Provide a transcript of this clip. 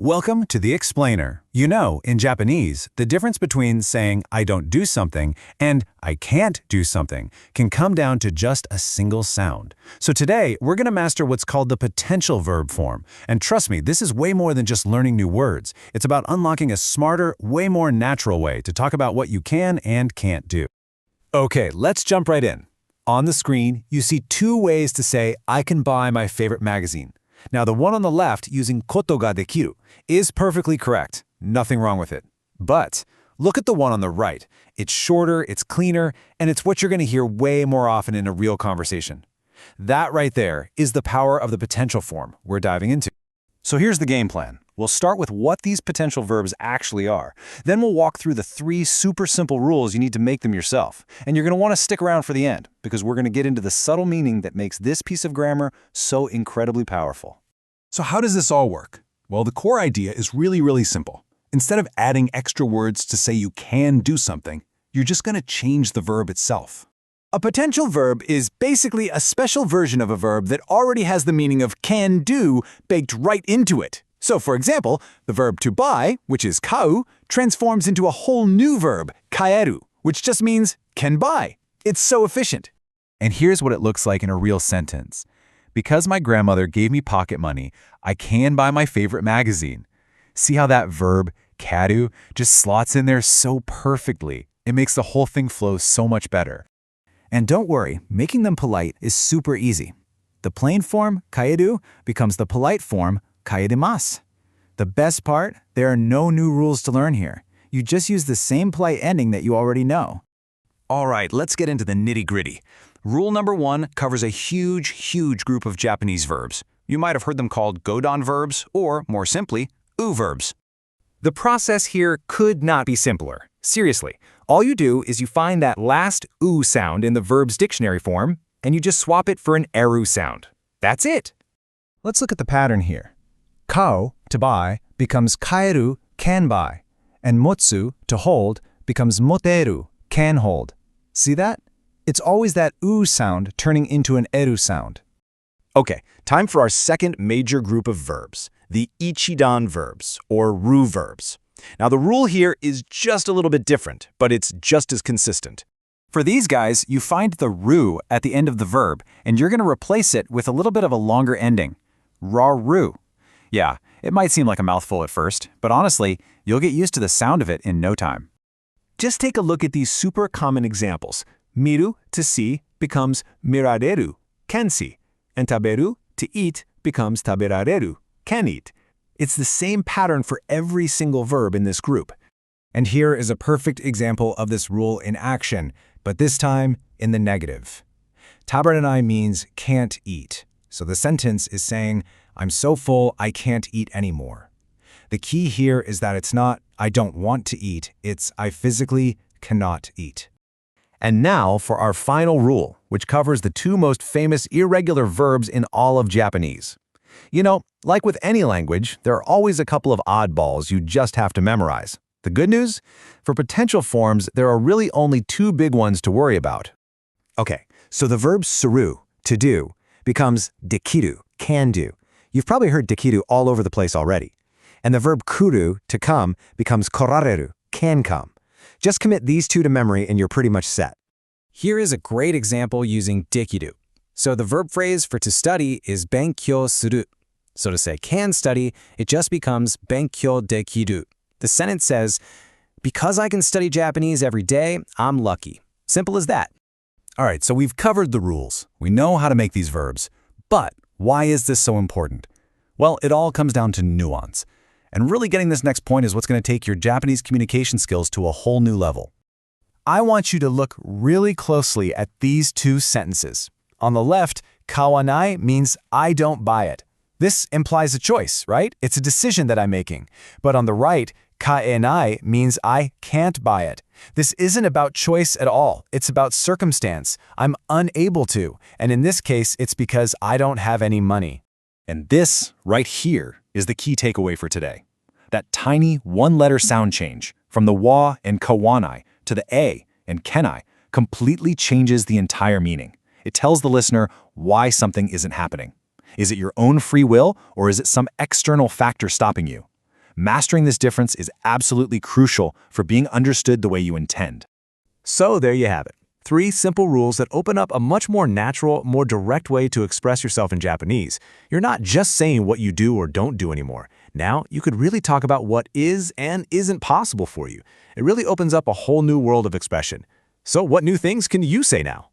Welcome to the explainer. You know, in Japanese, the difference between saying I don't do something and I can't do something can come down to just a single sound. So today, we're going to master what's called the potential verb form. And trust me, this is way more than just learning new words. It's about unlocking a smarter, way more natural way to talk about what you can and can't do. Okay, let's jump right in. On the screen, you see two ways to say I can buy my favorite magazine. Now, the one on the left, using koto ga dekiru, is perfectly correct. Nothing wrong with it. But look at the one on the right. It's shorter, it's cleaner, and it's what you're going to hear way more often in a real conversation. That right there is the power of the potential form we're diving into. So here's the game plan. We'll start with what these potential verbs actually are. Then we'll walk through the 3 super simple rules you need to make them yourself. And you're going to want to stick around for the end, because we're going to get into the subtle meaning that makes this piece of grammar so incredibly powerful. So how does this all work? Well, the core idea is really simple. Instead of adding extra words to say you can do something, you're just going to change the verb itself. A potential verb is basically a special version of a verb that already has the meaning of can do baked right into it. So, for example, the verb to buy, which is kau, transforms into a whole new verb, kaeru, which just means can buy. It's so efficient. And here's what it looks like in a real sentence. Because my grandmother gave me pocket money, I can buy my favorite magazine. See how that verb, karu, just slots in there so perfectly. It makes the whole thing flow so much better. And don't worry, making them polite is super easy. The plain form, kaeru, becomes the polite form, kaerimasu. The best part, there are no new rules to learn here. You just use the same polite ending that you already know. All right, let's get into the nitty-gritty. Rule number 1 covers a huge group of Japanese verbs. You might have heard them called godon verbs, or more simply, verbs. The process here could not be simpler. Seriously, all you do is you find that last sound in the verb's dictionary form, and you just swap it for an eru sound. That's it. Let's look at the pattern here. Kau, to buy, becomes kaeru, can buy, and motsu, to hold, becomes moteru, can hold. See that? It's always that sound turning into an eru sound. Okay, time for our second major group of verbs, the ichidan verbs, or ru verbs. Now, the rule here is just a little bit different, but it's just as consistent. For these guys, you find the ru at the end of the verb, and you're going to replace it with a little bit of a longer ending. Ra-ru. Yeah, it might seem like a mouthful at first, but honestly, you'll get used to the sound of it in no time. Just take a look at these super common examples. Miru, to see, becomes mirareru, can see, and taberu, to eat, becomes taberareru, can eat. It's the same pattern for every single verb in this group. And here is a perfect example of this rule in action, but this time in the negative. Taberanai means can't eat, so the sentence is saying, I'm so full I can't eat anymore. The key here is that it's not I don't want to eat, it's I physically cannot eat. And now for our final rule, which covers the 2 most famous irregular verbs in all of Japanese. You know, like with any language, there are always a couple of oddballs you just have to memorize. The good news? For potential forms, there are really only 2 big ones to worry about. Okay, so the verb suru, to do, becomes dekiru, can do. You've probably heard dekiru all over the place already. And the verb kuru, to come, becomes korareru, can come. Just commit these 2 to memory and you're pretty much set. Here is a great example using dekiru. So the verb phrase for to study is benkyou suru. So to say can study, it just becomes benkyou dekiru. The sentence says, because I can study Japanese every day, I'm lucky. Simple as that. All right, so we've covered the rules. We know how to make these verbs. But why is this so important? Well, it all comes down to nuance. And really getting this next point is what's going to take your Japanese communication skills to a whole new level. I want you to look really closely at these 2 sentences. On the left, kawanai means I don't buy it. This implies a choice, right? It's a decision that I'm making. But on the right, kaenai means I can't buy it. This isn't about choice at all. It's about circumstance. I'm unable to. And in this case, it's because I don't have any money. And this, right here, is the key takeaway for today. That tiny 1-letter sound change from the wa and kawanai to the a and kenai completely changes the entire meaning. It tells the listener why something isn't happening. Is it your own free will, or is it some external factor stopping you? Mastering this difference is absolutely crucial for being understood the way you intend. So there you have it. 3 simple rules that open up a much more natural, more direct way to express yourself in Japanese. You're not just saying what you do or don't do anymore. Now, you could really talk about what is and isn't possible for you. It really opens up a whole new world of expression. So what new things can you say now?